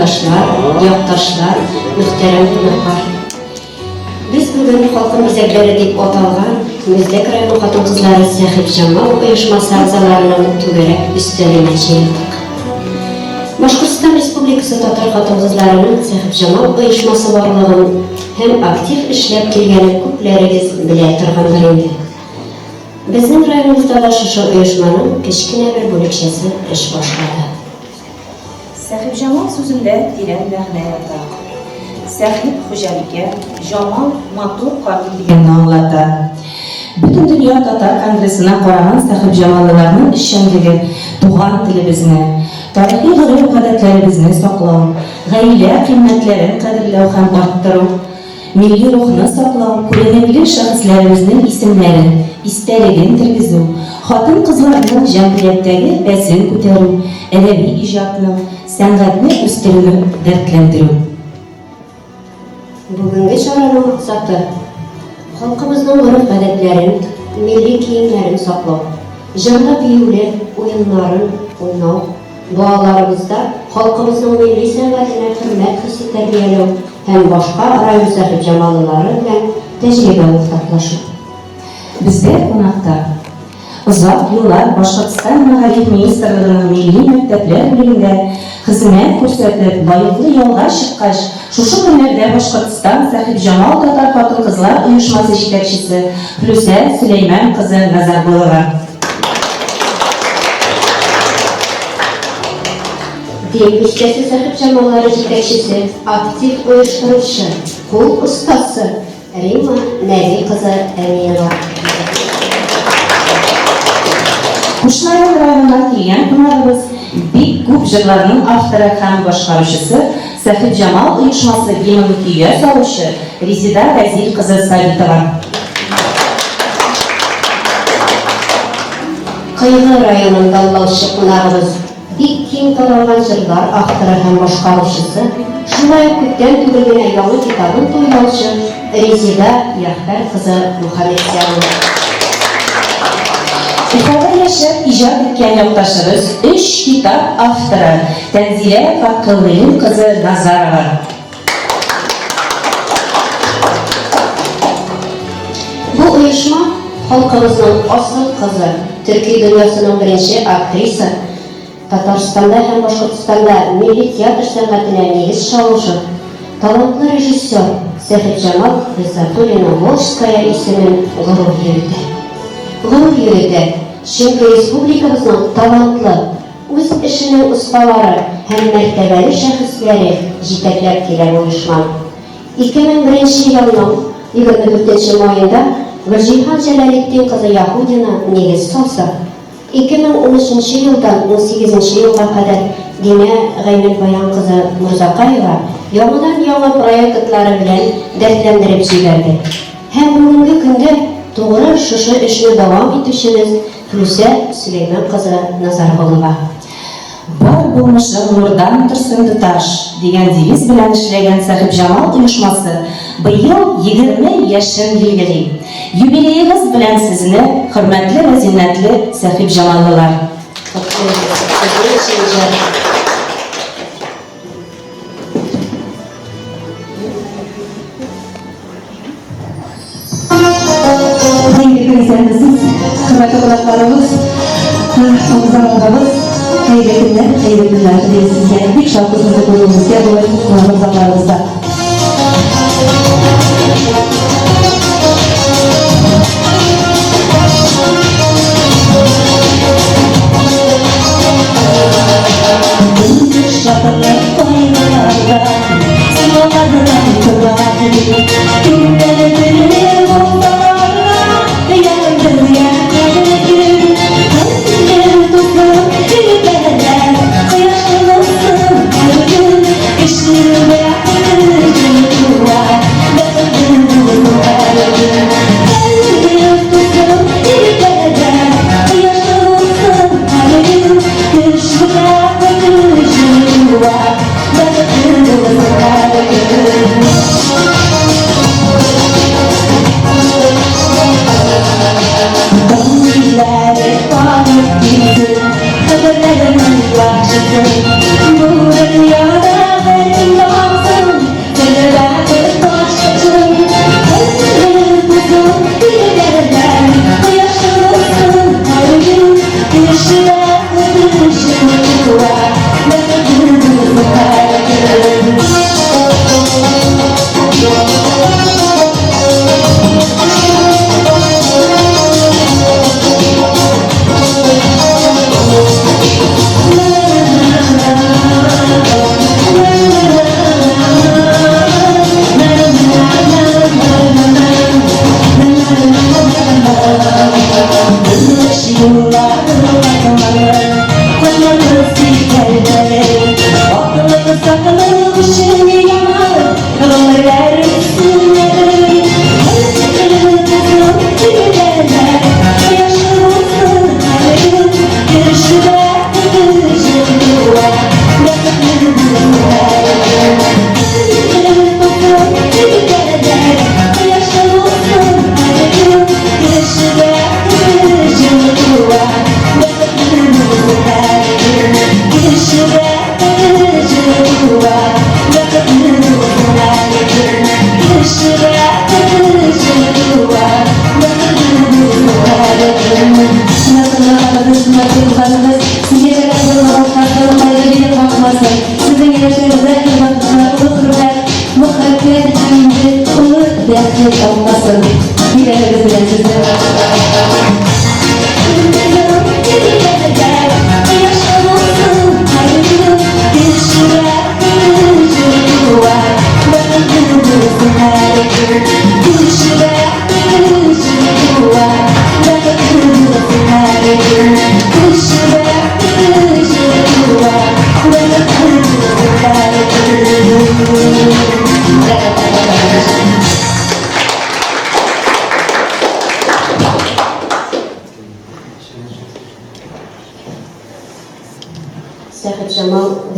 yoldaşlar, yaktашlar, muhterem konuklar. Biz bugün halkın bizekleri deyip atalgan Müzdek rayonu Hatun Kızları Sahip Jamal uyuşması azalarının tügerek üstlerine çeyildik. Başkırtıstan Respublikası Tatar Hatun Kızlarının Sahip Jamal uyuşması varlığın hem aktif işlep kelgeni köplerimiz bile turganlar indi. Bizning rayonimizda da şu uyuşmanın kichkina bir bölükçesi iş başladı. Sahip Jamal sözünde diren ma'naviyatda. Sahip xo'jaligi Jamal motor qartilligini anlatadi. Butun dunyo Tatar kongressine qaragan Sahip Jamallarning ishchanligi, tug'an tilimizni, tarixiy g'urur-odatlarimizni saqlaw, g'oya qiymatlarini qadrlaw ham orttiruv, milliy ruhni saqlaw, ko'rinarli shaxslarimizni isimlari, istaligini kirgizuv, xotin-qizlarning jamiyatdagi ba'zini ko'taruv, adabiy ijodni, san'atni o'stirib, dardlantiruv. Bugungi choraning maqsadi xalqimizning urf-odatlarini, milliy kiyimlarini saqlaw, jonli biyular o'yinlarini o'ynaw, duolarimizda xalqimizning milliy san'atini hurmat hissi tarbiyalaw ham boshqa rayon Sahip Jamallari bilan tajriba o'rtoqlashuv. Bizda qonaqda uzoq yillar Boshqirdiston Mahalliy ministrligining milliy maktablar birligida xizmat ko'rsatib, loyiqli yo'lga chiqqach, shu kunlarda Boshqirdiston Sahip Jamal Tatar xotin-qizlar uyushmasi yetakchisi Plusa Süleyman qizi Nazarbulova. Din ishchisi Sahip Jamallari yetakchisi, aktiv uyushtiruvchi, qo'l ustasi Rima Nabi qizi Aminova. Qo'shnilar rayonidan kelgan qonaqimiz Big Group jillarning avtori ham boshqaruvchisi Sahip Jamal uyushmasi gimniga soluvchi Rezida Vazir qizi Sabitova. Qayg'u rayonining davlatchi qonaqimiz Big King taralgan jillar avtori ham boshqaruvchisi, shunday ko'pdan tug'ilgan yangi kitobni to'ylovchi Rezida Yahbar qizi Muhammadjonova. Ifade yaşab ijod etgan yurtdoshimiz 3 kitob avtori Tanzila Faqilning qizi Nazarova. Bu uyushma xalqimizning asl qizi, Turkiy dunyosining birinchi aktrisa, Tataristonda ham Boshqirdistonda milliy teatr san'atiga negiz soluvchi, talantli rejissyor Sahip Jamal Izzatullina Volskaya ismini g'urur yurdi. Chunki respublikamizning talantli, o'z ishining ustalari ham martabali shaxslari yetaklab kelgan uyushma 2001-yilning 24-mayida Guljihan Jaloliddin qizi Yahudina negiz solsa, 2013-yildan 18-yilga qadar Dina G'aymanbayon qizi Murzaqayeva yangidan-yangi proyektlari bilan dardlantirib jiberdi. Ham bugungi kunda to'g'ri shu ishni davom etishimiz Plusa Süleyman qizi Nazarbulova. Bor bo'lmishi nurdan tursin tutash degan deviz bilan ishlagan Sahip Jamal uyushmasi bu yil 20 yashin belgilaydi. Yubileyingiz bilan sizni hurmatli va ziynatli Sahip Jamallar. Hürmetli konuklarımız, Ramazanlarımız, hayırlı günler dileriz sizlere. Bir şarkısını koyduğumuz yer dolayısıyla Ramazanlarımızda. Şapırlar koymalarda, sıvalardan kıvadi, günleri dönüyor bombalarla, yandır yandır, kalbimleri tutup gülüberler, kıyasın olsun her gün, ışığı bırakır,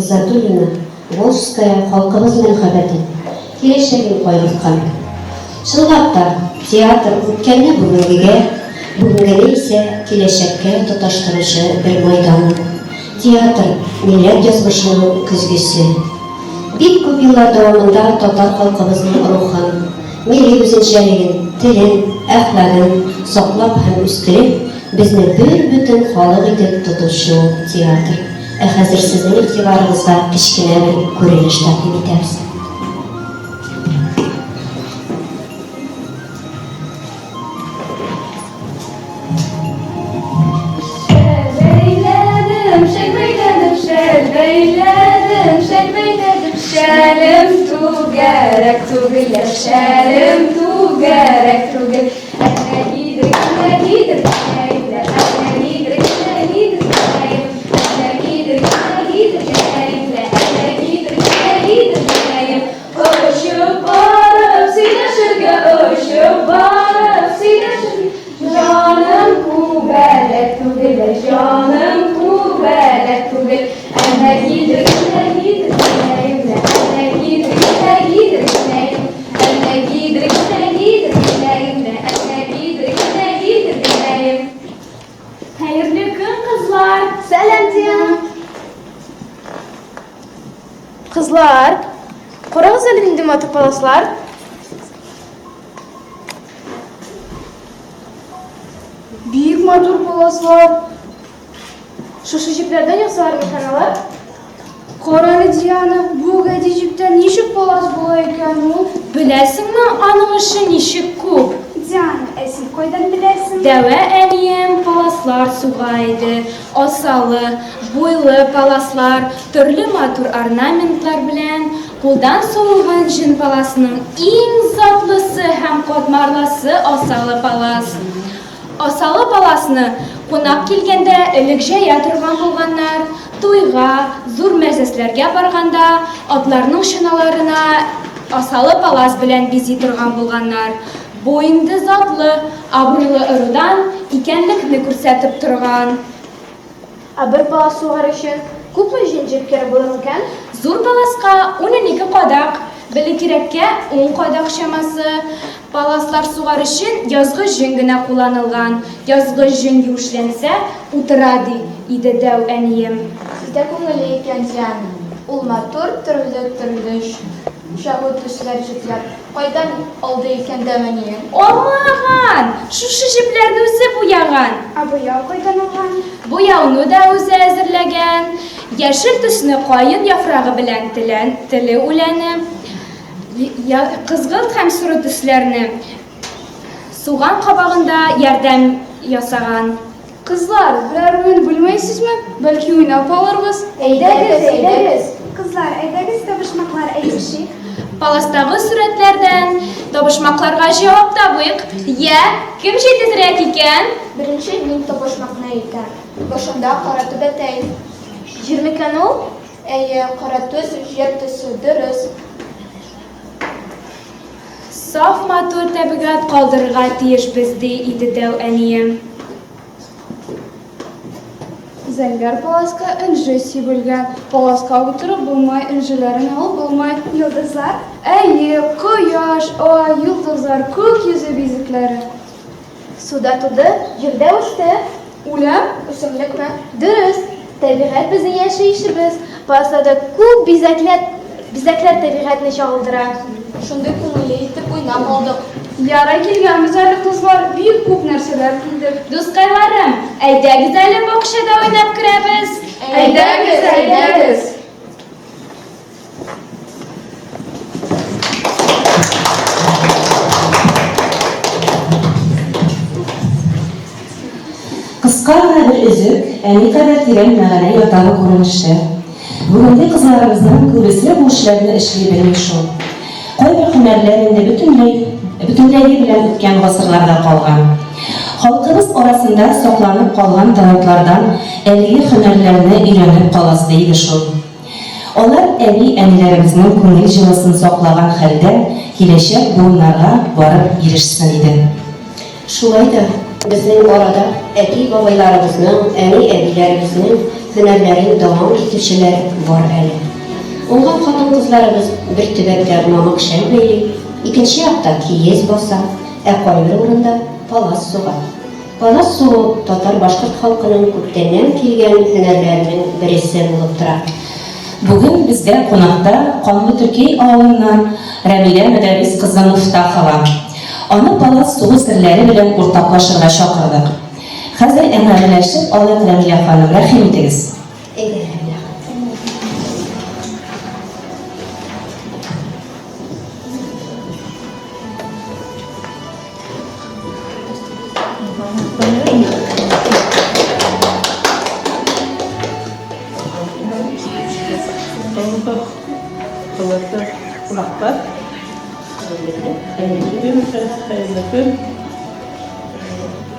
Затулина, Волжская халкыбыз мәнхәбәтен, киләчәген кайгырткан. Чынлап та, театр үткәнне бүгенгене исә киләчәккә тоташтыручы бер майдан. Театр милләт язмышының көзгесе. Бик күп еллар дәвамында татар халкыбызның рухын, милли үзенчәлеген, телен, әхлагын саклап һәм үстереп, безне бер бөтен халык итеп тотучы театр. Хәзер сезнең игътибарыгызга кечкенә бер күренеш тәкъдим итәбез. Şelim tugerek tugil, şelim tugerek tugil. Ene gidir, ene gidir, ene gidir, ene gidir, ene gidir, ene gidir, ene gidir, ene gidir. Koşup varıp sineşirge, koşup varıp sineşirge. Canım tugerek tugil, canım tugerek tugil. Ene gidir, ene gidir, Hayırlı gün kızlar. Selam diyorum. Kızlar, Koraz elinde matı palaslar. Büyük matur palaslar. Şu şişiplerden yasalar mı kanalar? Koranı Diana, bu gecikten nişik palas bola ekan ol? Bilesingmi aның işi nişik kup? Diana, sen koydan bilersin. Deve eliyem palaslar sugaydı, osalı, boylı palaslar, türlü matur ornamentlar bilen, kuldan soğuğun jin palasının en zatlısı hem kodmarlası osalı palas. Osalı palasını konak kelgende ilikçe yatırgan bolganlar, toyga, zor мәҗлесләргә барганда, атларның шыналарына осалы палас белән бизи торган булганнар. Бойынды затлы, абруйлы ырыдан икәнлекне күрсәтеп торган. Bir palas suğar için күпме җинҗеп кере булыр икән? Зур паласка 12 кадак, Белекирәккә 10 кадак чамасы. Паласлар сугар өчен язгы җен генә кулланылган. Язгы җен юешләнсә, утыра иде дәү әнием. Сидә күңелле икән Диана. Ул матур төрле шагы төсләр җитләр. Кайдан алды икән дәмәнием? Алмаган! Шушы җепләрне үзе буяган. Буяу кайдан алган? Буяуны да үзе әзерләгән. Яшел төсне кайын яфрагы белән теле үләне. Кызгылт һәм суры төсләрне суган кабагында ярдәм ясаган. Кызлар, берәр уен белмәйсезме? Бәлки уйнап алырбыз? Әйдәгез. Кызлар, әйдәгез табышмаклар әйтишик. Паластагы сурәтләрдән табышмакларга җавап табыйк. Кем җитезрәк икән? Беренче мин табышмакны әйтәм. Башында кара төбәтәй. Җирмекән ул? Әйе, кара төс, җир төсе дөрес. Саф матур табигать калдырырга тиешбез иде дәү әнием. Зәңгәр паласка инҗе сибелгән. Паласка утырып булмай, инҗеләрен алып булмай. Йолдызлар? Әйе, кояш, ай, йолдызлар, күк йөзе бизекләре. Суда туды, җирдә үсте. Үләм, үсемлекме? Дөрес. Табигать безнең яшәешебез. Паласта күп бизәкләр табигатьне чагылдыра. Шундый күңелле итеп уйнап алдык. Ярай килгәнбез әле кызлар, бик күп нәрсәләр килдек. Дускайларым, әйдәгез әле бакчада уйнап керәбез. Әйдәгез. Кыска гына бер өзек, никадәр тирән мәгънә ятагы күренештә. Бүгенге кызларыбызның күбесе бу эшләрне эшли белми шул. Кайбер һөнәрләр инде бөтенләй белән үткән гасырларда калган. Халкыбыз арасында сакланып калган талантлардан әлеге һөнәрләрне өйрәнеп каласы иде шул. Алар әни-әниләребезнең күңел җылысын саклаган хәлдә киләчәк буыннарга барып ирешсен иде. Шулай да безнең арада әти-бабайларыбызның, әни-әбиләребезнең hünərlərin davam etmişlər var əli. Ondan xatan qızlarımız bir tübəkdə mamaq şəlbeyli, ikinci yaxda kiyez basa, qoyur orunda palas suğa. Palas suğu Tatar Başkurt halkının köktəndən kelgan hünərlərinin birisi болып тұрар. Bugün bizde konakta Qanlı Türkiye ağılından Rəbilə Müdərris kızı Muftaqova. Onu palas suğu sirləri bilen ortaklaşırğa şakırdık. Hazır əməlləşib Alat Rəbilə xanım, rəhim etiniz.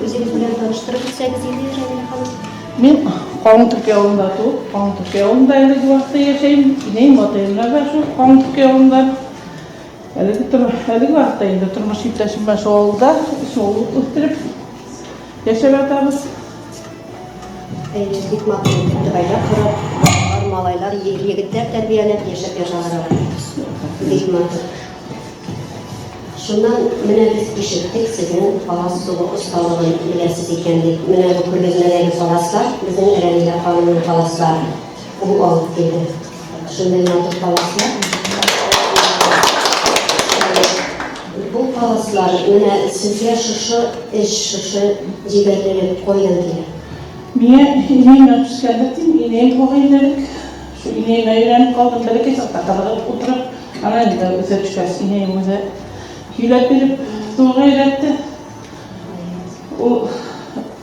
Өзіңіз білен танıştırып өтсәңіз еді, Рәмилә ханым? Мен Қоңыр Түркия ауылында туып, Қоңыр Түркия ауылында әлгі уақытта яшаймын. Инейім отеллерге шу Қоңыр Түркия ауылында. Әлгі уақытта енді тұрмыс иптәшім бар шу ауылда, сол өттіріп яшап жатамыз. Бик мақтан тәбәйләр құрып, малайлар, егеттер тәрбияләп яшап yaşalar. Бик мақтан. Şundan менә biz ишеттек сезнең палас сугы осталыгын беләсез икән дип. Менә бу күргәзмәдәге паласлар безнең Рәмилә ханымның паласлары. Ул алып килде. Шундай матур паласлар. Бу паласлар менә сезгә шушы эш, шушы җибәрелеп куйган килә. Мен инейімнен түскәндіктен инейім қойғандырық. Шу инейімнен үйреніп қалдым, бәлеке сақтақалға отырып, ана енді өсе түскәс инейім өзі Hület verip soğuğa iletti.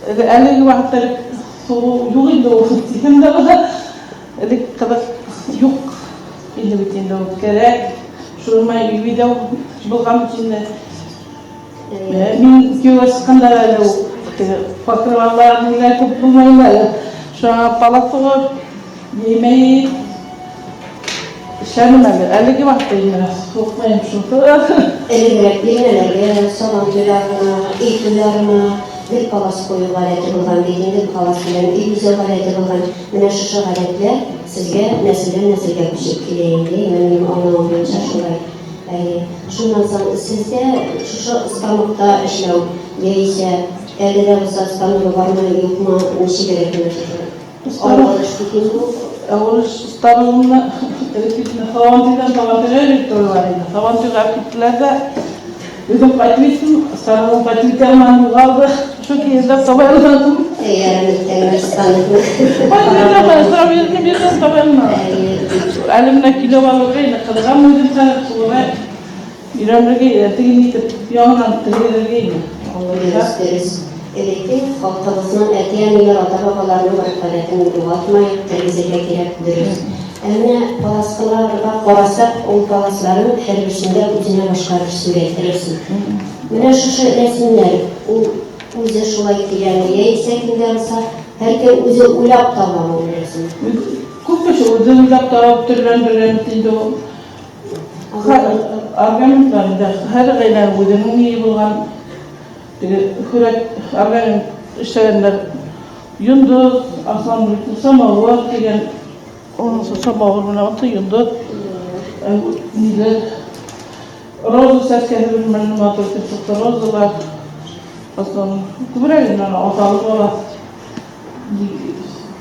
Әлгі уақыттары соғу жоқ енді ол деймін де бұда. Әлгі қазақ жоқ енді өтенді ол керек. Шұрмай үйде болған өтенді. Мен күйеуге шыққанда әлі покрываларын көп болмайын әлі. Шуаңа палатығы емей Şənim әлігі vaxtda yine soğukmayım şunu. Elirək bilmələrə, salamcılarına, eğitimlərına bir palas qoyu qaləti qılğan, bir palas bilən, ilüzə qaləti qılğan, mənə şuşa qalətlər sizə nəsildən nəsilgə düşüb kiləyindi. Mənim anlamam boyunca şulay. Şundan sonra sizdə şuşa ısqamıqda işləv, deyilsə, əldə olsa ısqamıqı var mı, yox mu, neşə gərəkdir? Ağırlış bikin bu? Ağırlış ısqamıqında Savantıydan savantıyla öğretiyorlar vardı. Savantıyla kütlerde özüm kaçmıştım. Sarılım kaçmıştım kaldı. Şu kıyıda sabahlandım. Yaramızdan ısqamıqlı. Kaçmıştım birden sabahlandım. Elimde kilo balığı ne kadar müdüm sanıp sonra İran'daki erteğini yandan tırgıdırgıydı. Gösteririz. Elbette halkımızın erteğen milyar ata-babalarının varlıqlarını yoğaltmayıp tergizirge gerektirir. Әміне паласқыларға қарасақ, ол паласların hər birisində өзіне başqarış surətdirirsin. Менә шушы рәсімләр, ул үзе шулай килгән, яисә кемдә булса, һәркем үзе уйлап табам ул рәсем. Күпме шул үзе уйлап табып төрләндергән инде ул. Организмларда һәр гыйләм үзенең ни булган хүрәт организм эшләгәннәр Юндыз, Аслан Самавыр дигән Onun sabahı bunun yıldı. Niler Rozu seskeleri bilmem ne matematik çıktı. Rozular aslında kubrayından atalı var.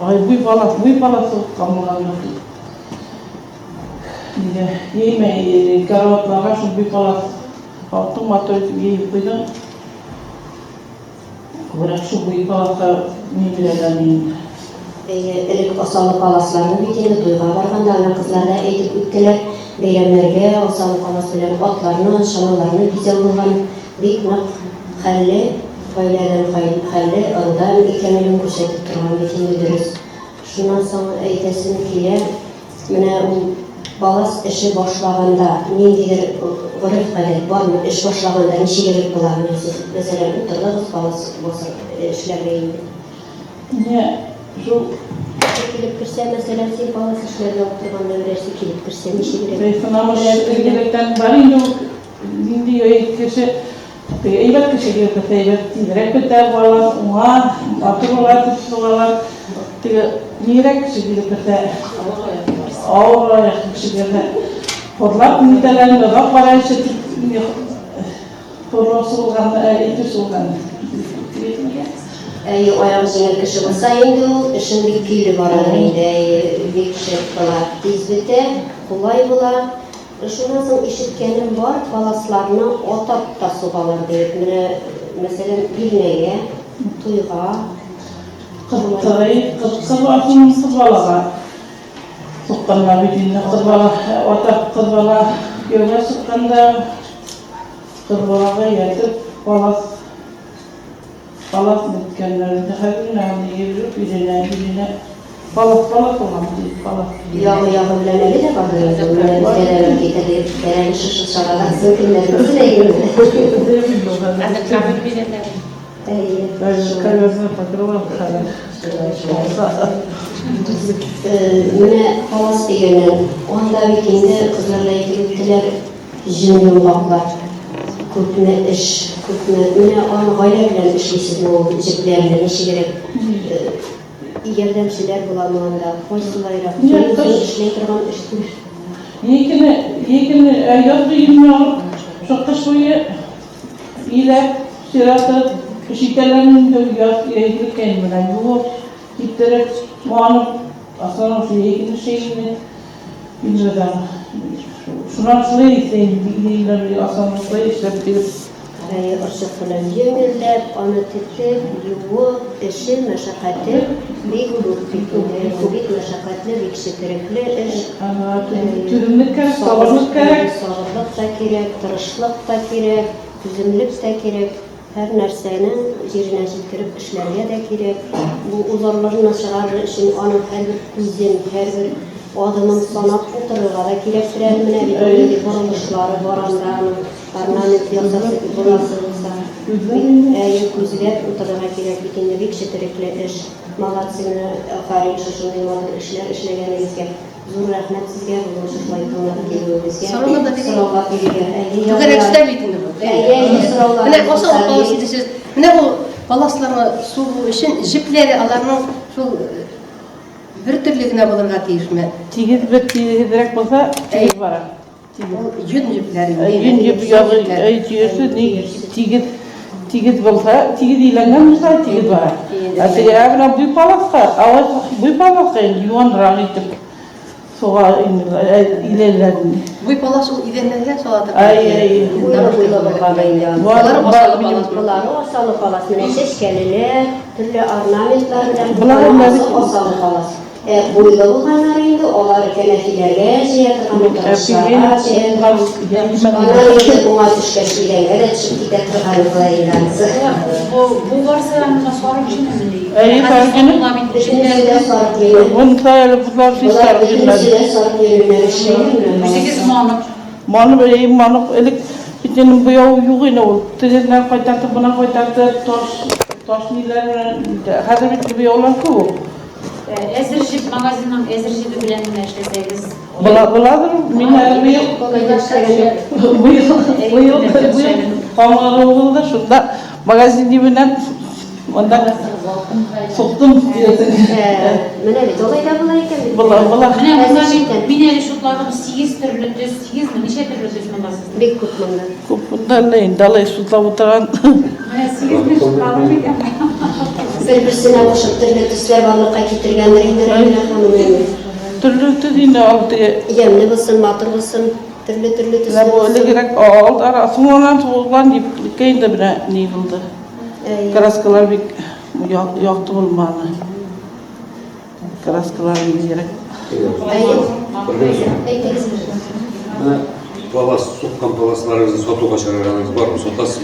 Ay bu palas kamularında. Niye yemeği karavatlara şu bu palas altın matematik yiyip koydu. Kubray şu bu palasa nilerden Элек осалы паласларны бит инде туйга барганда ана кызларда әйтеп үттеләр, бәйрәмнәргә осалы палас белән атларны, шаналарны бизәү булган бик нык хәлле, гаиләдән хәлле, анда икәнлеген күрсәтеп торган бит инде дөрес. Шуннан соң әйтәсем килә, менә ул палас эше башлаганда ниндидер гореф-гадәт бармы, эш башлаганда ничегрәк була? Мәсәлән, утырдыгыз палас эшләргә инде. Kilip kirse mesela sen palas işlerine oturgandan versi kilip kirse nişi gerek? Sınavı gerekten var indi kişi eybat kişi gerek eybat direkt de var ona atıyorlar tutuyorlar Nirek kişilikte ağır ayak kişilikte horlap nitelerini bak bana işte horlosu olgan, eğitim olgan. Ayağımız yine kışı basaydı, şimdi kili var araydı, bir şey falan dizbite, kolay bular. Şundan sonra işitkenim var, balaslarına otap da soğalar deyip, mesela bilmeye, tuyga, Kırbala Sıkkanda bütünle kırbala, otap kırbala göğe sıkkanda kırbalaga yetip balas bitkenlerinde her günahını yürüp birine balas olan değil, balas. yağı bilen öyle de bakıyoruz. Bizler getirip, veren şışı şaralar, zırhınlarımızı da yiyoruz. Ben kalıyorsun, fakirler kadar. Mine havas degeni, onda bittiğinde kızlarla ilgili bittiler, jimli baklar. Köpüne iş, mine onu gayret bilen işleysiz o ceplerle işi gerek. Yerdemçiler bulamanda, koysulayra, işleytirgan iştir. Yekini yazdı 20 olur, şu kış boyu iyiler, şiratı, şikelerin de ilgili kendimden yoğurt, gittirip, muanıp, aslında şu yekini şeyini bilmeden, şuna şuraya isteyim, bilgileri aslında şuraya işlettirip, Irşık bilen yöngüllep, onu titip, yoğurt, işi, meşakkatli, bir grup bitkileri, kubik meşakkatli, bir kişi gerekli iş. türünlük gerek, sabırlık gerek. Sabırlık da gerek, tırışlık da gerek, tüzümlük de gerek. Her narsenin yerine getirip işlerge de gerek. Bu uzarların aşağıları için onun her bir kuzin, her bir adamın sanat oturuğa da gerektiren bir kuruluşları, borandan, parlament yasası, burasıysa, kuzilep oturuğa gerek bitinde bir kişi gerekli iş. Malatsını, afarin şuşunlu imadır işler, işlegenizge. Zor rahmet sizge, bu şuşlayı tanıdık geliyoruzge. Sorunlar da değil. Sorunlar değil. Bu kadar güzel bitindi bu. Ne olsa o balasıydı. Ne o balaslarını su için jipleri alarının şu bir türlüğüne bulurga tiyişme. Tigit bir direkt bolsa tigit var. Yün jipleri. Yün jip yağı tiyesi tigit bolsa tigit ilangan misal tigit var. Asya abna bu palaska yuan rağıtır. Soğa ilerlerini. Bu balas o idenlerle soğadı. Buyla bakmayın. Bunlar osalı balas. Bunlar osalı palas. Meneşeş gelirler, türlü ornamentlardan osalı palas. Buyla bakmayın. Onlar kenefilerle ziyarete bu ateşkeş ilerlere çıkıp getirganlıklarıyla. Bu varsa sonra bir şey mi? İyi farkını. Bunu sayılı bunlar fistar günler. 8 manık. Manı böyle manı elik içinin bu yol yuğuyla ol. Tezler koytartı buna koytartı toş niler hazır bir yollar ku. Ezirjip magazinden ezirjipi bilen işleseyiz. Buladır minler bu yıl pamağını oldu şunda magazin dibinden ondan soktum diyorsun. Mene dolayda bulayken Bula. Mine bunlar mineli şutlarım 8 türlü düz, 8 mi? Neçe türlü düz mü basın? bir kutmanda. Kupundan neyin dalay sutla oturan. Mine 8 mi şutlarım mı? Bir-birsine koşup türlü tüsler varlıkka getirgenlerinde hanımefendi. Türlü yine aldı. Yemli basın, matır basın, türlü tüsler Ne böyle gerek aldı arasın olan soğuklan deyip keyin de bile ne buldu. Karaskalar bir yaktı olmalı. Karaskalar bir gerek. Palas, sokkan palaslarınızı sotu kaçırırsanız var mı? Sotas.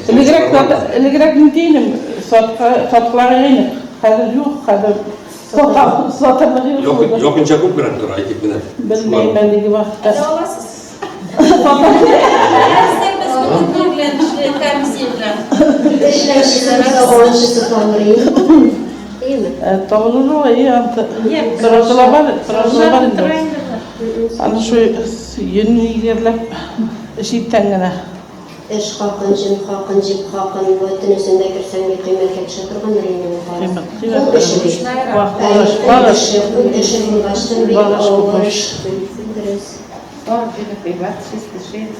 Elegerek mi değilim. Sattıkları yeni. Hazır yok. Hazır. Satırları yok. Yok ince kum kıraktır ayıp bile. Bilmeyim ben de gibi var. İşlemşilerimize oranışısı tavrıyım. Değil mi? Tavulunu var iyi antı. Pırasılar var. Hani şu yeni yerler eşitten gene. Эш хакын, җим хакын, җип хакын, төнесендә керсәң көймәккә төшә торган районы бар. Ул эше бит. Эше булгачлы бит.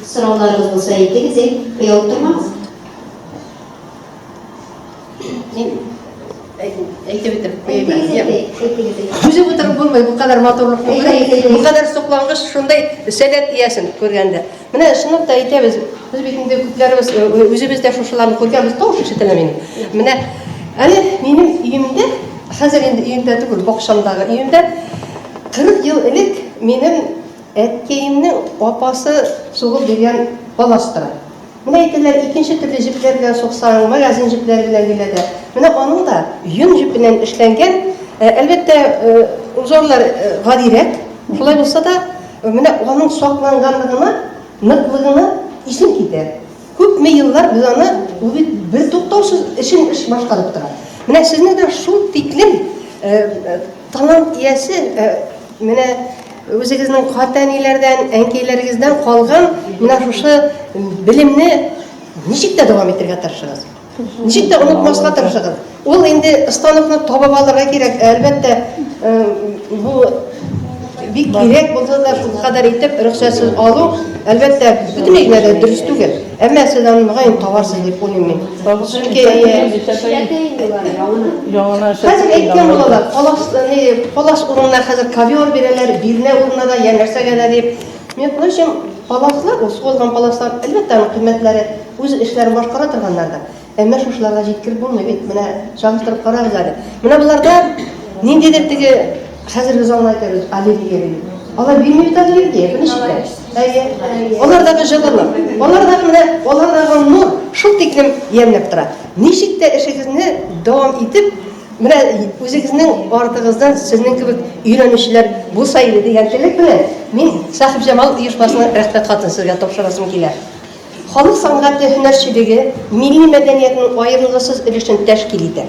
Сорауларыгыз булса әйтегез, оялып тормагыз. Әйтеп бетереп куймын. Үзе бетереп булмый, бу кадәр матурлык булмый. Бу кадәр соклангыч шундай сәләт иясен күргәндә. Менә шуны да әйтәбез. Без бит инде күпләребез үзебездә шушыларны күргәнбез, тавыш ишетелә минем. Менә әле минем өемдә, хәзер инде өемдә түгел, бакчамдагы өемдә 40 ел элек минем әткәемнең апасы сугып биргән баласы тора. Менә әйтәләр, икенче төрле җепләр белән суксаң, магазин җепләре белән киләдә. Менә аның да йон җепеннән эшләнгән, әлбәттә, узорлар гадирәк. Шулай булса да, менә аның сакланганлыгына, ныклыгына исем китә. Күпме еллар без аны бер туктаусыз эшен башкарып тора. Менә сезне дә шул тиклем талант иясе, менә үзегезнең хатаниләрдән, әнкәйләрегездән калган менә шушы белемне ничек тә дәвам итәргә тырышыгыз. Ничек тә онытмаска тырышыгыз. Ул инде станокны табып алырга кирәк. Әлбәттә, бу бик кирәк булса да шул кадәр итеп рөхсәтсез алу, әлбәттә, бөтенләй дә дөрес түгел. Әмма сез аны мөгаен табарсыз дип уйлыйм мин. Хәзер әйткән булалар, палас урынына хәзер ковер бирәләр, бирнә урынына да, я нәрсәгә дә дип. Мен күрәм, паласлар, сугылган паласлар, әлбәттә, кыйммәтләре үз эшләрен башкара торганнар да. Әмма шушыларга җиткереп булмый бит. Менә чагыштырып карагыз әле. Менә буларда ниндидер теге хәзерге заманда әйтәбез, аллергия. Алар бирми бит аллергия, ничек? Алардагы җылылык, алардагы нур шул тиклем ямьләп тора. Ничек тә эшегезне дәвам итеп, менә үзегезнең артыгыздан сезнең кебек өйрәнүчеләр булса иде дигән теләк белән мин Сахиб Җамал оешмасының рәхмәт хатын сезгә тапшырасым килә. Халык сәнгате һөнәрчелеге милли мәдәниятның аерылгысыз өлешен тәшкил итә.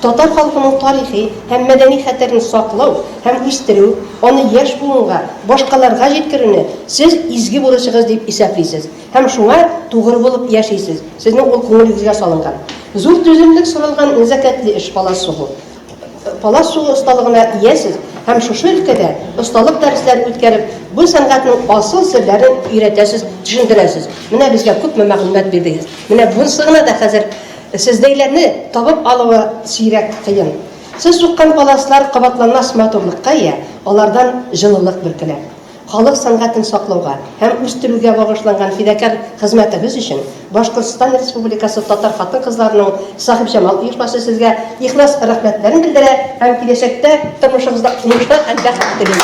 Татар халкының тарихи һәм мәдәни хәтерен саклау һәм үстерү, аны яшь буынга, башкаларга җиткерүне сез изге бурычыгыз дип исәплисез һәм шуңа тугры булып яшисез. Сезнең ул күңелегезгә салынган. Зур түземлек соралган нәзакәтле эш палас сугу. Палас сугу осталыгына иясез һәм шушы өлкәдә осталык дәресләр үткәреп, бу сәнгатьнең асыл серләрен өйрәтәсез, төшендерәсез. Менә безгә күпме мәгълүмат бирдегез. Менә бунысына да хәзер сездәйләрне табып алуы сирәк кыен. Сез суккан паласлар кабатланмас матурлыкка ия, алардан җылылык бөркелә. Халык сәнгатен саклауга һәм үстерүгә багышланган фидакар хезмәтегез өчен Башкортстан Республикасы татар хатын-кызларының Сахиб Җамал оешмасы сезгә ихлас рәхмәтләрен белдерә һәм киләчәктә тормышыгызда уңышлы һәм бәхет телим.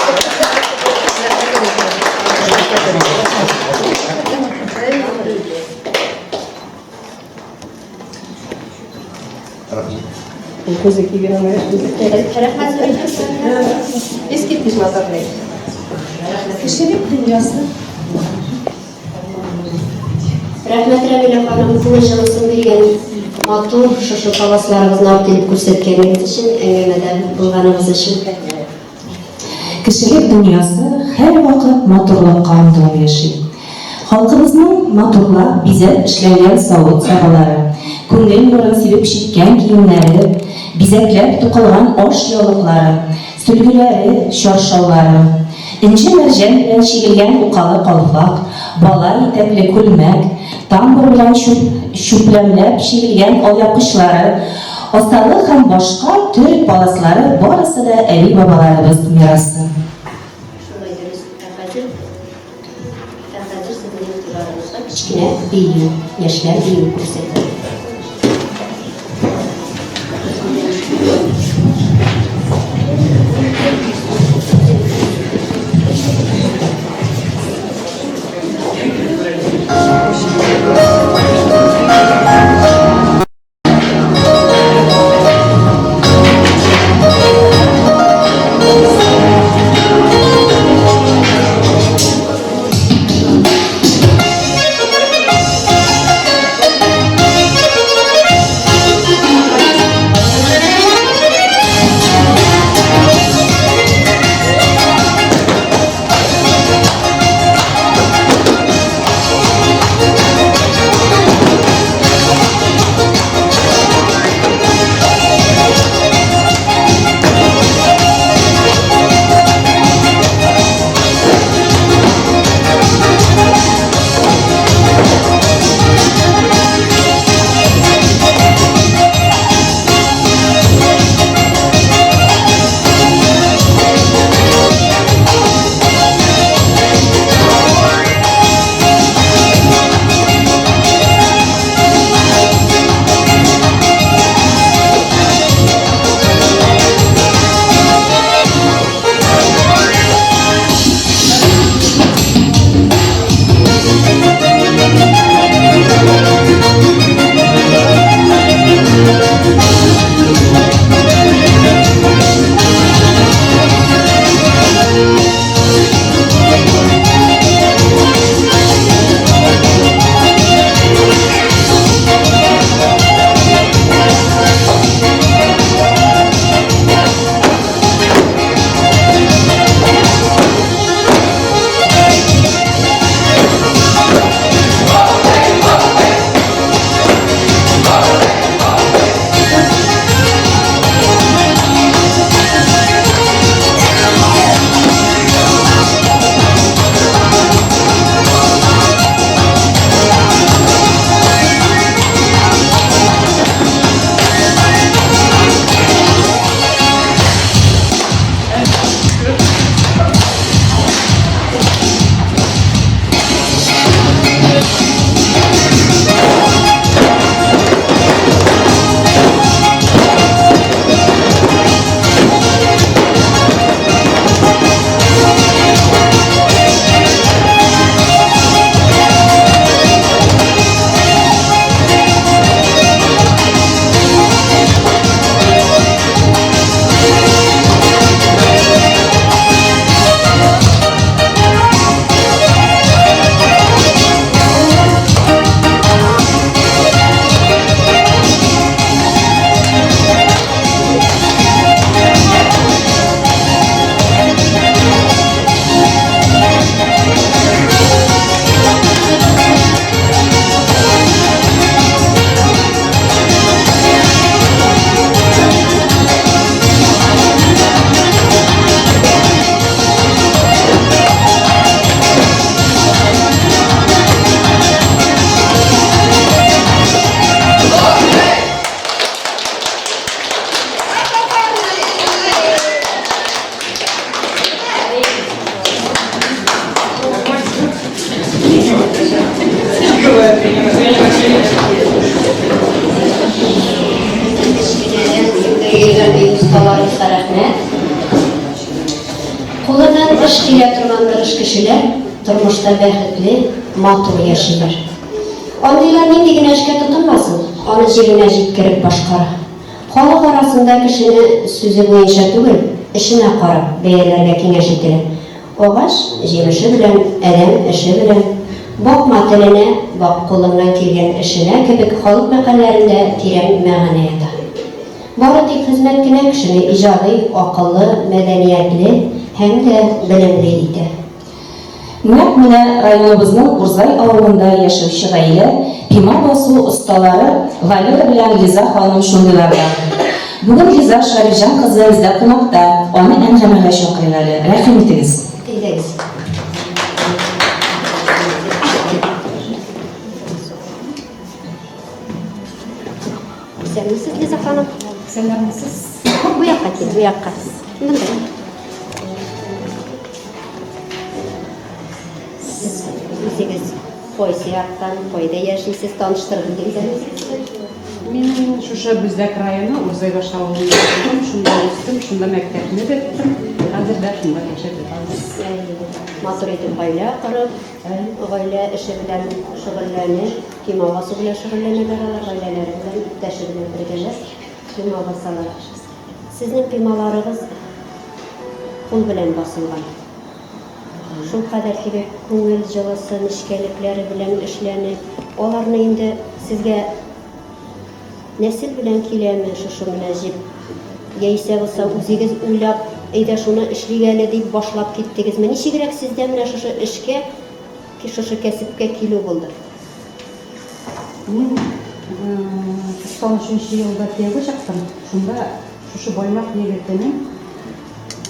Кешелек дөньясы. Рәхмәт Рәмилә ханым, күңел җылысын биргән матур шушы паласларыгызны алып килеп күрсәткәнегез өчен, әңгәмәдә булганыгыз өчен. Кешелек дөньясы һәр вакыт матурлыкка омтылып яши. Халкыбызның матурлап, бизәп эшләнгән савыт-сабалары, күңел нурын сибеп чиккән киемнәре, бизәкләп тукылган аш ялыклары, сөлгеләре, чаршаулары, инҗе мәрҗән белән чигелгән укалы калфак, бала итәкле күлмәк, тамбур белән чүпләмләп чигелгән аяк-кышлары, осталык һәм башка төрек паласлары барысы да әби-бабаларыбыз мирасы. Кичкенә бию, яшьләр бию күрсәтә. кешеләр тормышта бәхетле, матур яшиләр. Андыйлар нинди генә эшкә тотынмасын, аны җиренә җиткереп башкара. Халык арасында кешене сүзе буенча түгел, эшенә карап бәяләргә киңәш ителә. Агач җимеше белән, адәм эше белән, бакма теленә, бак кулыннан килгән эшенә кебек халык мәкальләрендә тирән мәгънә ята. Бары тик хезмәт кенә кешене иҗади, акыллы, мәдәниятле һәм дә белемле итә. Нәкъ менә районыбызның Урзай авылында яшәүче гаилә пима басу осталары Валера белән Лиза ханым шундыйларда. Бүген Лиза Шарифҗан кызы бездә кунакта. Аны әңгәмәгә чакырыйк әле. Рәхим итегез. Әйдәгез. Исәнмесез, Лиза ханым? Сәләмәтсез. Бу якка кил, бу якка. Мындай. Үзегез кой сияктан, койда яшисез, таныштырып бирсәгез. Мен шушы Бүздәк районы Урзай баш авылында яшәдем, шунда үстем, шунда мәктәпне беттем. Хәзер дә шунда яшәп торам. Матур итеп гаилә корып, гаилә эше белән шөгыльләнеп, пима басу белән шөгыльләнәләр, гаиләләре белән, иптәше белән бергәләп пима басалар. Сезнең пималарыгыз кул белән басылган. Шул кадәр кебек күңел җылысы, нечкәлекләре белән эшләнеп, аларны инде сезгә нәсел белән киләме шушы мөнәҗип? Яисә булса үзегез уйлап, әйдә шуны эшлик әле дип башлап киттегезме? Ничегрәк сездә менә шушы эшкә, шушы кәсепкә килү булды? Мин 93 елда кияүгә чыктым. Шунда шушы Баймак егетенең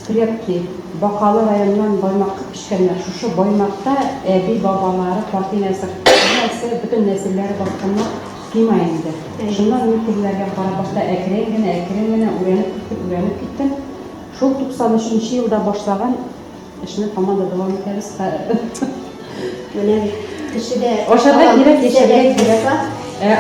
Крепкий, Бакалы районынан Баймакка пишкәннәр. Шушы Баймакта әби бабалары партиясе, бөтен нәселләре башканнар пима инде. Шуннан мин тегеләргә карап башта әкрен генә уянып киттем. Шул 93 елда башлаган эшне команда дәвам итәбез. Менә кешедә Ошада кирәк яшәргә кирәк.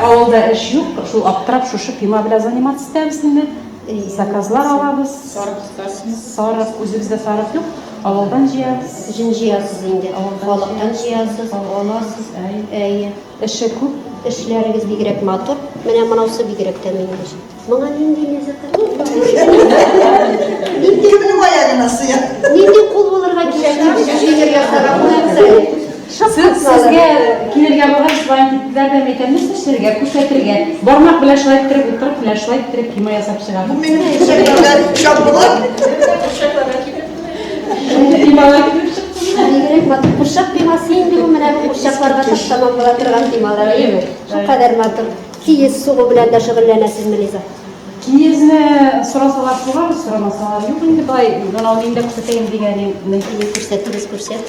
Авылда эш юк, шул аптырап шушы пима белән заниматься итәбез инде. Заказлар алабыз. Сарык, үзебездә сарык юк. Авылдан җыябыз. Җин җыясыз инде. Халыктан җыясыз, аласыз. Әйе. Эше күп. Эшләрегез бигрәк матур. Менә монысы бигрәк тә минем өчен. Моңа нинди ләззәт? Кемнең аягына сыя? Нинди кул булырга кирәк? Җигер ясарга булса. Сезгә килергә булган слайдлар да әйтәмез эшләргә, күрсәтергә. Бармак белән шулай иттереп утырып, белән шулай иттереп пима ясап чыгам. Минем шәкәрләр шат булыр. Пималар килеп чыкты. Бигрәк матур курчак пимасы инде бу менә бу курчакларга ташлама була торган пималар име? Шулкадәр матур. Киез сугы белән дә шөгыльләнәсезме, Лиза? Киезне сорасалар булабыз, сорамасалар юк инде бай. Гына инде күрсәтәм дигәнем. Күрсәт.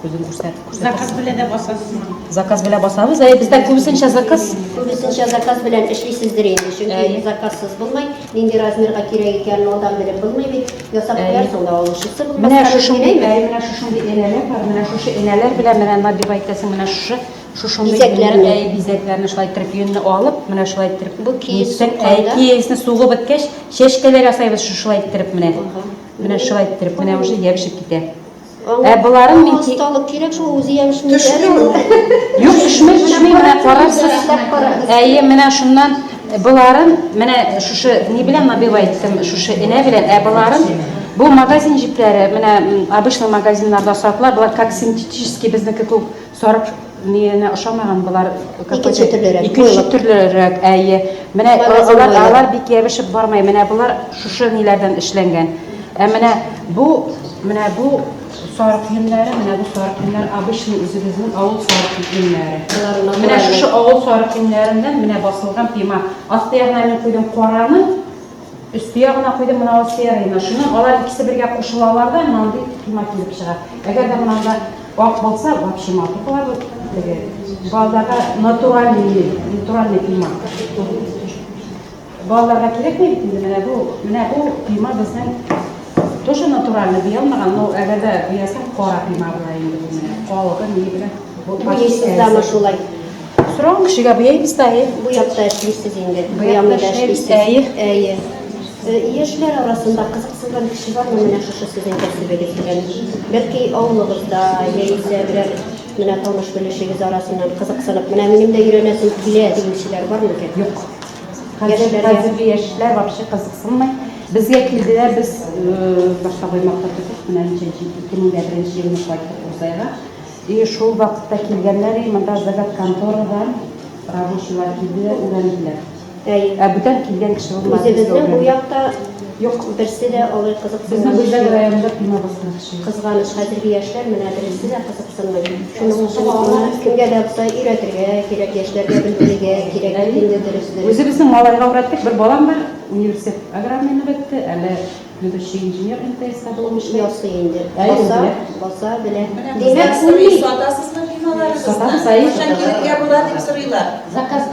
Күзен күрсәт. Заказ белән дә басасызмы? Заказ белән басабыз. Бездә күбесенчә заказ. Күбесенчә заказ белән эшлисездер инде. Чөнки заказсыз булмай, нинди размерга кирәк икәнен алдан белеп булмый бит. Ясап куярсың да алышысы булмас. Менә шушындый энәләр бар. Менә шушы энәләр белән менә набив әйтәсең, менә шушындый бизәкләрне шулай иттереп йөнне алып, менә шулай иттереп Бу киез киезне сугып беткәч, чәчкәләр ясайбыз шулай иттереп менә. Менә шулай иттереп менә уже ябышып китә. Буларын мин усталык кирәк шул үзе ямшны. Юк, төшмәй менә карарсыз. Әйе, менә шуннан буларын менә шушы ни белән набив әйттем, шушы энә белән буларын бу магазин җипләре, менә обычный магазиннарда сатлар, булар как синтетический безнеке күп сарык нене ошамаган булар Икенче төрлерәк. Әйе. Менә алар бик ябышып бармай. Менә булар шушы ниләрдән эшләнгән. Менә бу сарык йөннәре, менә бу сарык йөннәр обычный үзебезнең авыл сарык йөннәре. Менә шушы авыл сарык йөннәреннән менә басылган пима. Асты ягына мин куйдым караны, өсте ягына куйдым менә серыйны. Шуны алар икесе бергә кушылалар да, мондый пима килеп чыга. Әгәр дә монда ак булса, вообще матур була бу. Балдага натуральный пима. Балларга кирәкми бит менә бу пима безнең тоже натуральный быелмаган, но әгәрдә биясәң кара пима була инде бу менә. Калыгы ни белән? Бу исәдәме шулай? Сораган кешегә бияйбез да. Бу якта эшлисез инде. Бу якта эшлисез. Әйе. Яшьләр арасында кызыксынган кеше бармы менә шушы сезнең тәҗрибәгез белән? Бәлки авылыгызда, яисә берәр менә таныш белешегез арасыннан кызыксынып, менә минем дә өйрәнәсем килә дигәнчеләр бармы икән? Юк. Хәзерге яшьләр вообще кызыксынмый. Безгә килделәр, biz башка баймакта тотып, менә 2001 елны кайттык Урзайга. И шул вакытта килгәннәр, монда загад конторадан рабочийлар килделәр, өйрәнделәр. Бүтән килгән кеше булмады. Үзебезнең бу якта Юк, берсе дә алай безнең кызыксынган Гөлзәк районында пима баскан кеше. кызганыч хәзерге яшьләр менә берсе дә кызыксынмый. Шуның өчен кемгә дә булса өйрәтергә кирәк, яшьләргә белдерергә кирәк, инде дөрес. Үзебезнең малайга өйрәттек, бер балам бар, университет аграрныйны бетте, әле следующий инженер МТСта булып эшләй. Ясы инде. Әйе, Баса белә. Демәк, Димәк, сатасызмы фирмаларыгызда? Сатабыз, әйе. Кашан кирәккә була дип сорыйлар. Заказ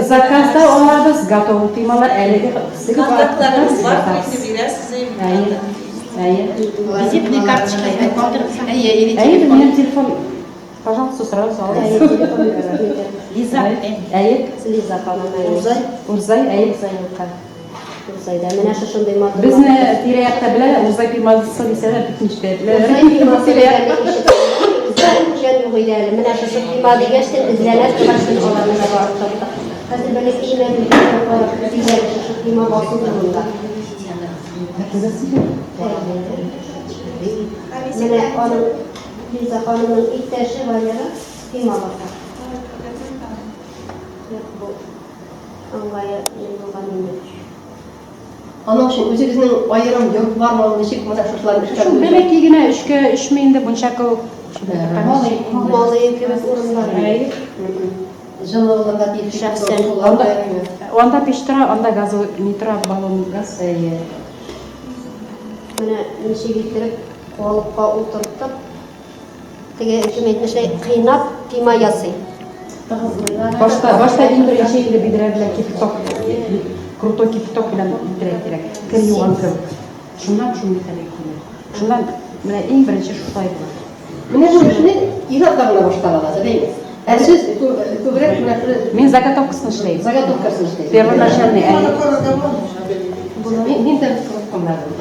Заказда алабыз, готовый пималар, әлеге сыгы контактларыбыз бар, кирәкне бирәсез. Әйе. Әйе. Визитный карточка, Әйе, минем телефон, пожалуйста, сразу алыңыз. Лиза. Әйе. Лиза ханым, Урзай, әйе. Урзайда менә шушындай матур. Безне тирә-якта беләләр, Урзай пимасы дисәләр, битмештә беләләр. Менә шушы пима дигәчтә эзләнә торган аларны бар. Хәзер бәлки имән дигән шушы пима басылганда. Менә аның Лиза ханымның иптәше Валера пима баса. Бу аңгая булган инде. Аның өчен үзегезнең аерым йорт бармы, ничек менә шуларны Шул бәләки генә 3 инде buncha күп. Малые кебек урыннар. Жылылыгы дип Шәхсән Анда пеш тора, анда газы не тора, баллон газ. менә ничек иттереп калыпка утыртып теге кем әйтмешәй кыйнап пима ясый. Башта иң беренче инде бидрә белән кипяток, крутой кипяток белән бидрә кирәк. Кер юган кебек. Шуннан шуны хәле килә. Шуннан менә иң беренче шулай була. Менә шуны иһап тагына башлаганда, дәйме? Сез күбрәк менә Мин заготовкасын эшләйм. заготовкасын эшләйсез. Первоначальный, Мин дә куркамдым.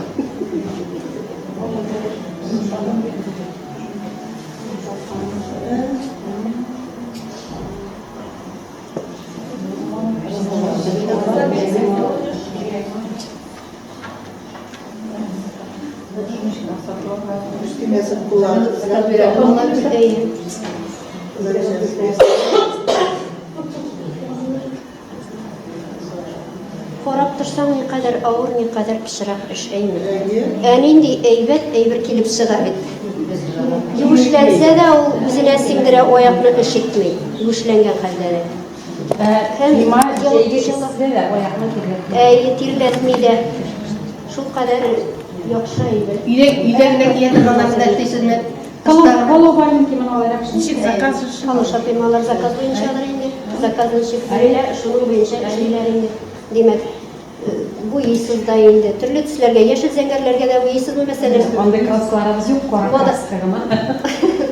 Üstümesi kullanıp Карап торсаң, никадәр авыр, никадәр пешрәк эш әйме. Әни инде әйбер килеп чыга бит. Юешләнсә дә ул үзенә сеңдерә аякны эш итми. Юешләнгән хәлдә дә. пима җәйге чыкты да аякны кирәк. Тирләтми дә. Шул кадәр яхшы әйбер. Өйдәгенә киятер ана белән эшләйсезме? Половальники мен аларак Халыша пималар заказ буенчадыр инде. Заказын шифрәлә, шуның буенча эшләр инде. Димәк, буйсыз да инде. Төрле төсләргә, яшел зәңгәрләргә дә буйсызмы мәсәлән? андай краскаларыбыз юк, кара Мода. краска гына.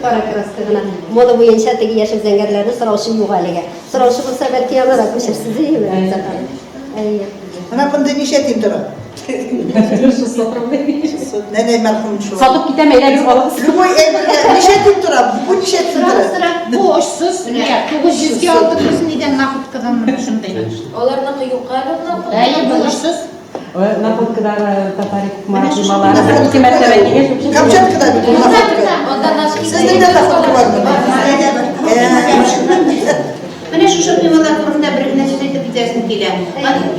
Кара краска гына. Мода буенча теге яшел зәңгәрләрне сораучы юк әлегә. Сораучы булса бәлки янарак күчерсез диеме? Әйе. Ana bunda nişe tip dura? Nene merhum şu. Сатып китәм, әйдә без алабыз. Любой evde nişe tip dura? Bu nişe tip dura? Boşsuz, 900'ge aldık biz neden nakıtkadan şunday. Оларныкы юкка алып Әйе, boşsuz. Находкалары татарик маржималары 2 мәртәбә кигән. Kamçatka'da bir nafatka. Sizin de nafatka var mı? Менә шушы пивалар турында бер нәрсә әйтеп китәсем килә.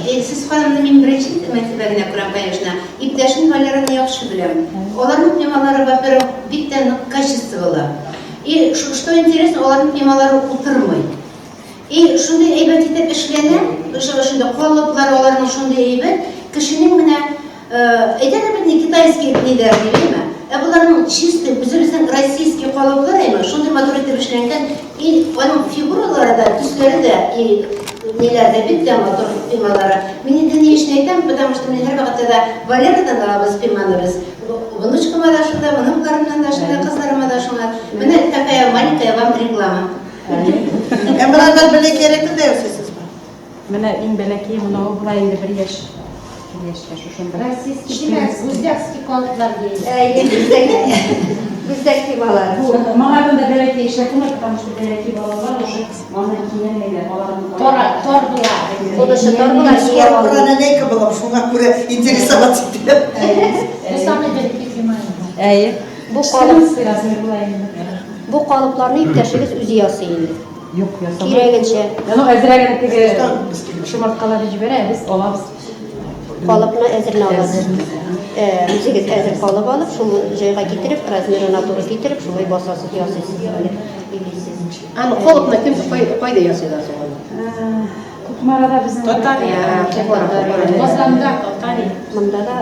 Сез ханымны мин беренче мәртәбәгенә күрәм, конечно. Иптәшем Валераны яхшы беләм. Аларның пивалары, во-первых, бик тә качестволы. И что интересно, аларның пивалары утырмый. И шундый әйбәт итеп эшләнә, шундый калыплар аларның шундый әйбәт, кешенең менә әйтәләр бит китайский ниләр диләме? Буларның чисто үзебезнең российский калыплар әйме, шундый матур итеп эшләнгән, и аның фигуралары да, төсләре дә, и ниләр дә бик тә матур пималары. Мин инде ни эшне әйтәм, потому что мин һәр вакытта да Валерадан алабыз пиманы без. Внучкама да шунда, внукларымнан да шунда, кызларыма да шунда. Менә такая маленькая вам реклама. Emre'den böyle gerekli de yok siz. Менә иң бәләкәй монау була инде 1 яшь. Килеште шушын бер. Узбекский калыплар дейбез. Үздәки балалар. Маңайдан да бәләкәй эшләтәм, потому что бәләкәй балалар уже мана киенмәйләр. Тор була. Ходышы торбалар кия алды. Нейка была, шуңа күрә интересоваться итеп. Без самый великий внимание. Әйе. Бу калыпларны иптәшегез үзе ясый инде. Юк, ясамый. Кирәгенчә Яны әзрәгән теге шомарткаларды җибәрә, без алабыз. калыпны әзерне аласыз. Үзегез әзер калып алып, шул җайга китереп, размерына туры китереп, шулай басасыз, ясыйсыз. Билгесез. Аны колыпны кем кайда ясыйлар соң? Кукмарада безнең Бозланда Татария. Монда да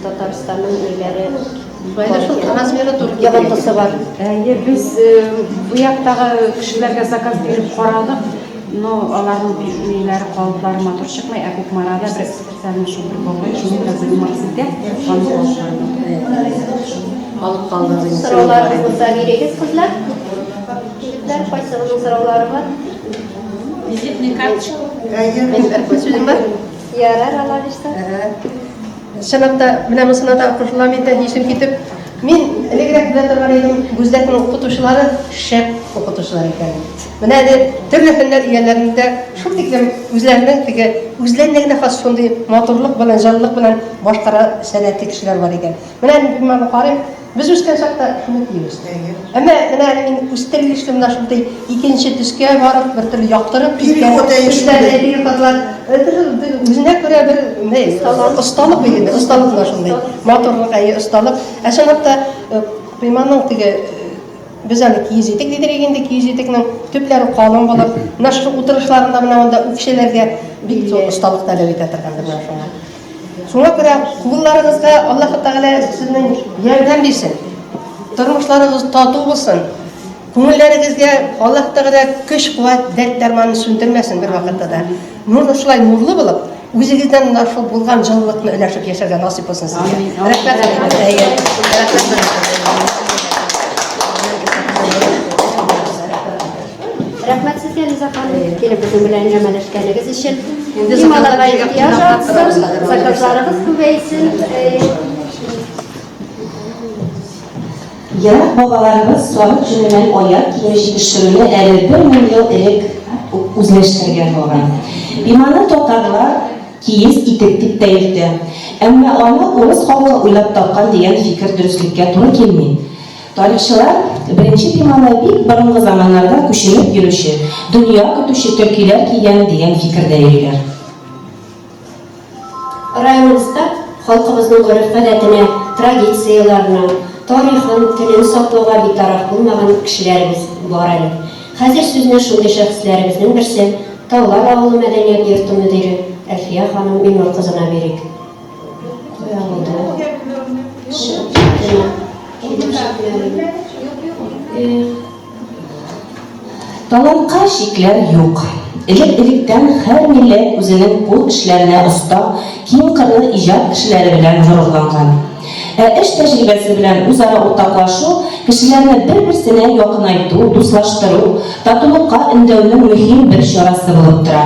Татарстанның ниләре Кайда шул размеры туры ягынтысы бар. Әйе, без бу яктагы кешеләргә заказ биреп карадык. Но аларның бишүниләре калыплары матур чыкмый, ә Кукмарада бер специальный шул бер бабай, шуның белән заниматься итә. Алып калдыгыз. Сорауларыгыз булса бирегез, кызлар. Егетләр, кайсыгызның сораулары бар? Визитный карточка. Мен сүзем бар. Ярар, ала бирсә. Сынапта, менә бу сынапта укучылар менә һичем китеп, мин элегрәк белә торган идем, үзләренең укытучылары шәп укытучылар икән. Менә төрле фәннәр ияләрендә шул тиклем үзләренең теге үзләренә генә хас шундый матурлык белән, җанлык белән башкара сәләтле кешеләр бар икән. Менә мин карыйм, без үскән чакта шуны киебез. Әмма менә мин үстерелештә менә шундый икенче төскә барып, бер төрле яктырып киткән эшләрне бирәләр. Үзенә күрә бер осталык бирде, осталык менә шундый. Матурлык, осталык. Ә шунда Пиманың теге без аны киезитек дидерегенде киезитекнең төпләре калын булып, менә шу утырышларында менә анда үкшеләргә бик зур осталык таләп итә торгандыр менә шуңа. Шуңа күрә кулларыгызга Аллаһ Тәгалә сезнең ярдәм бирсен. Тормышларыгыз тату булсын. Күңелләрегезгә Аллаһ Тәгалә көч-куәт, дәрт-дарманны сүндермәсен бер вакытта да. Нурлы шулай нурлы булып, үзегездән шул булган җанлыкны өләшеп яшәргә насыйп булсын сезгә. Рәхмәт. Рәхмәт сезгә, Лиза ханым, килеп безнең белән җәмәләшкәнегез өчен. Дималарга ихтыяҗ артсын, заказларыгыз күбәйсен. Ярак бабаларыбыз сагык җүненнән аяк кием җитештерүне әле 1000 ел элек үзләштергән булган. Биманы татарлар киез итек дип тә йөртә. Әмма аны урыс халкы уйлап тапкан дигән фикер дөреслеккә туры килми. Тарихчылар беренче биманы бик борынгы заманнарда күченеп йөрүче, дөнья көтүче төркиләр кигән дигән фикердә йөриләр. Районыбызда халкыбызның гореф-гадәтенә, традицияларына, тарихын, телен саклауга битараф булмаган кешеләребез бар әле. Хәзер сүзне шундый шәхесләребезнең берсе Таулар авылы мәдәният йорты мөдире Әлфия ханым Миңнур кызына бирик. Талантка шикләр юк. Элек-электән һәр милләт үзенең кул эшләренә оста, киң кырлы иҗат кешеләре белән горурланган. Эш тәҗрибәсе белән үзара уртаклашу кешеләрне бер-берсенә якынайту, дуслаштыру, татулыкка өндәүнең мөһим бер чарасы булып тора.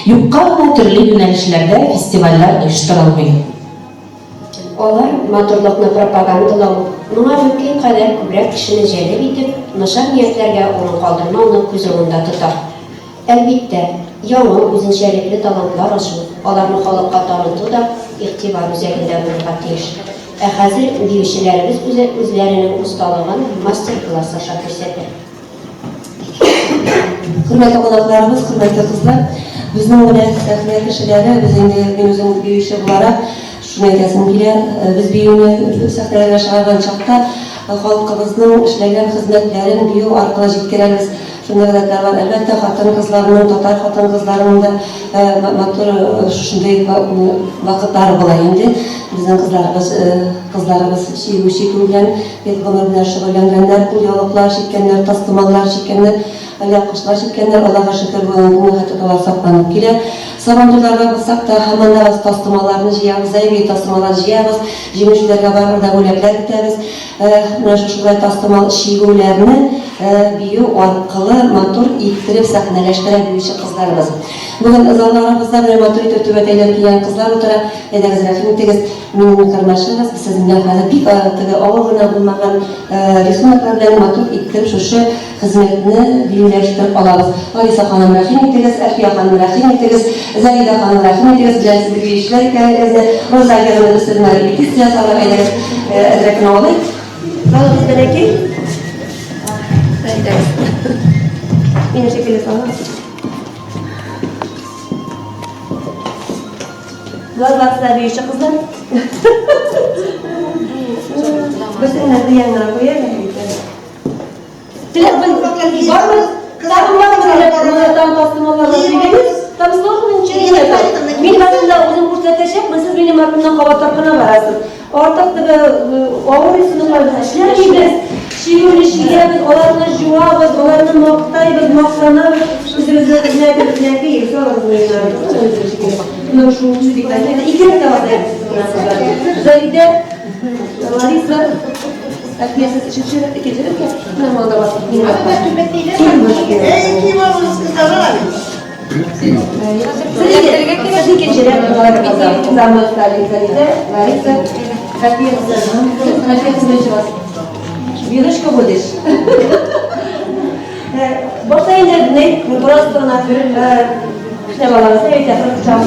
Юкка гына төрле юнәлешләрдә фестивальләр оештырылмый. Алар матурлыкны пропагандалау, моңа мөмкин кадәр күбрәк кешене җәлеп итеп, начар ниятләргә урын калдырмауны күз уңында тота. Әлбиттә, яңа үзенчәлекле талантлар ашу, аларны халыкка таныту да игътибар үзәгендә булырга тиеш. Ә хәзер биючеләребез үзләренең усталыгын мастер-класс аша күрсәтә. Хөрмәтле кунакларыбыз, хөрмәтле кызлар, безнең белән сәхнә кешеләре, без инде мин үзем биюче буларак шуны әйтәсем килә, без биюне сәхнәгә чыгарган чакта халкыбызның эшләгән хезмәтләрен бию аркылы җиткерәбез. Шундай гадәтләр бар. Әлбәттә, хатын-кызларның, татар хатын-кызларының да матур шундай вакытлары була инде. Безнең кызларыбыз шигү белән бит гомер белән шөгыльләнгәннәр, кулъяулыклар чиккәннәр, тастымаллар чиккәннәр, алякышлар чиккәннәр, Аллаһка шөкер, бүгенге хәтта сакланып килә. Сабантуйларга булсак та һаман да тастымалларны җыябыз, әйбәт тастымаллар җыябыз, җиңүчеләргә барырда бүләкләр итәбез. Менә шулай тастымал шигүләрне бию аркылы матур иттереп сәхнәләштерә биюче кызларыбыз. Бүген залларыбызда бер матур итеп түбәтәйләр килгән кызлар утыра. Әйдәгез, рәхим итегез, минем кармашыгыз, сез белән хәзер бик авыр гына булмаган рисунклар белән матур иттереп шушы хезмәтне биюләштереп алабыз. Алиса ханым, рәхим итегез, Әлфия ханым, рәхим итегез, Зәлидә ханым, рәхим итегез, белән сез биючеләр икәнегезне, Роза гәрәмәдә сезне репетиция сала, әйдәгез, әдрәкне алыйк. Залыбыз бәләкәй. Yine şekilde sana. Vazgeçler büyüyüşe kızlar. Bütün nerede yanına koyalım. Telefon var mı? Tamam var mı? Tam tasdım olanlar biliriz. Tam sorunun içine yatar. Benim aslında uzun kurtaracak. Siz benim aklımdan hava tapına varsınız. Ortak da ağır sınırlarda işler. Şiirli şiirimiz, olanlar juvabız, olanlar noktayız, noktanlar, üzerimize hizmetlerine değil, sorumuz oyunlarımız. Bunlar şu çocuklarla ikili de var. Zalide, Larisa, Akbiyasız için şöyle geçelim ki, normalde basıp bilmem. Kim oluruz kızlar abi? Sizi geçelim. Zaman Zalide, Larisa, Akbiyasız, Akbiyasız Вилочка будешь. Бортайна дней просто на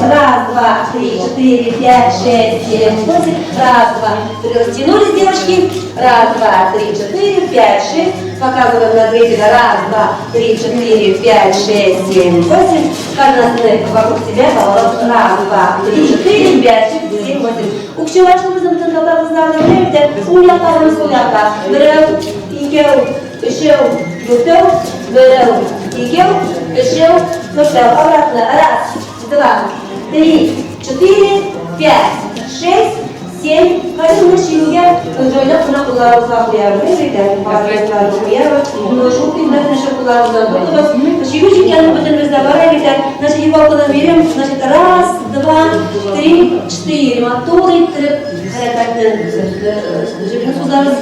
раз, два, три, четыре, пять, шесть, семь, восемь. Раз, два, три. Растянулись девочки. Раз, два, три, четыре, пять, шесть. Показываем на зрителя. Раз, два, три, четыре, пять, шесть, семь, восемь. Каждый остановит вокруг себя поворот. Раз, два, три, четыре, пять, шесть, семь, восемь. Укчевашымыздың тыңдаларымыздағы времяде уяқтарымыз уяқта. Бірі, екеу, үшеу, төртеу, бірі, екеу, үшеу, төртеу. Обратно. Раз, два, три, четыре, пять, шесть, семь. Қазір мы шиюге жойлап қына құларымызға қоямыз. Пакетларын қоямыз. Шуқ қимбәтін шуқ құларымыздан қойдығыз. Шию жекенің бүтін бізде бар әйбетер. Значит, ебалқыдан берем. Значит, раз, два, три, четыре. Матур иттеріп, әрекәттен жекін сузарыз.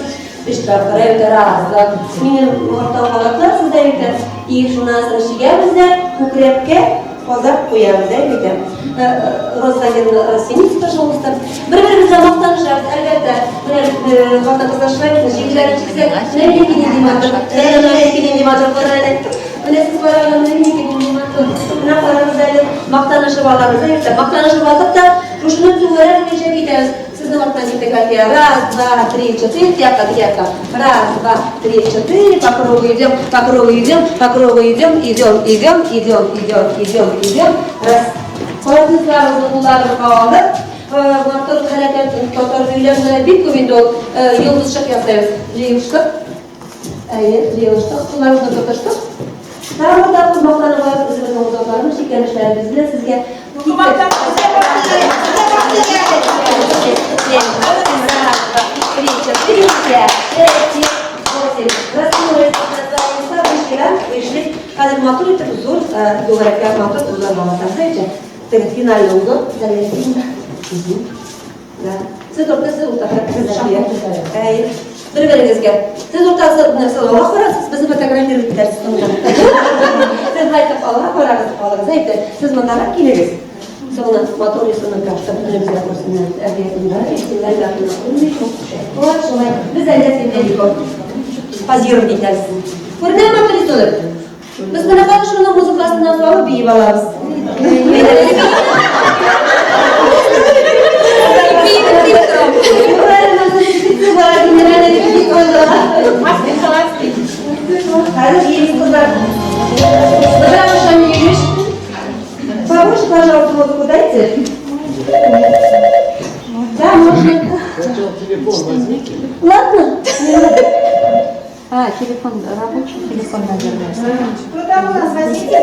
Үш тарапқа әйбетер. Раз, два. Менің ортау қалақлар сізді әйбетер. И шунан соң шигәбізді көкірепке қозап қоямыз әйбетер. Розагерді расцените, пожалуйста. Бір-бірімізді мақтанышарыз, әлбәтті. Хата қызлашылаймыз, жегілері чексек. Нәміне кенен дематыр. Нәміне кенен дематыр. Міне сіз барағын нәміне кенен дематыр. Мына қараңыз әлі мақтанышып аламыз. Мақтанышып алып та, рушының түгірі кешек етеміз. Сіздің ортан кеттік әлия. Раз, два, три, четыре, тяпка. Раз, два, три, четыре. По кругу идем, по кругу идем, по кругу идем. Идем. Раз. Қоятыныздарымызды қолдарып қалды. Матур әрекеттің татар үйлеріне бек көбінде ол йылдызшық жасаймыз. Жиылыштық. Жиылыштық. Қолдарымызды тұтыштық. Тағы да бұл мақтаны бар өзіміздің ұзақтарымыз, шекеніштерімізді сізге қазір матур етіп зор доғарекер матур ұзармамасаңыз Теперь финальный узор. Сіз ортасы ұлтақыр кізді. Бір-біріңізге. Сіз ортасы Аллах қорасыз, бізді фотографировать етәрсіз. Сіз айтып Аллах қорағыз. Сіз мұндаға келегіз. Соңынан мотор есінің қаштап үнімізге көрсінен әрбиетінде. Біз әлдәсінде позировать етәрсіз. Көрден мотор есінің. Біз мұна қадышының музыкасынан соғы бейіп аламыз. Побольше, пожалуйста, музыку дайте. Да, можно. Ладно? Телефон, рабочий телефон, наверное. Кто там у нас? Возьмите.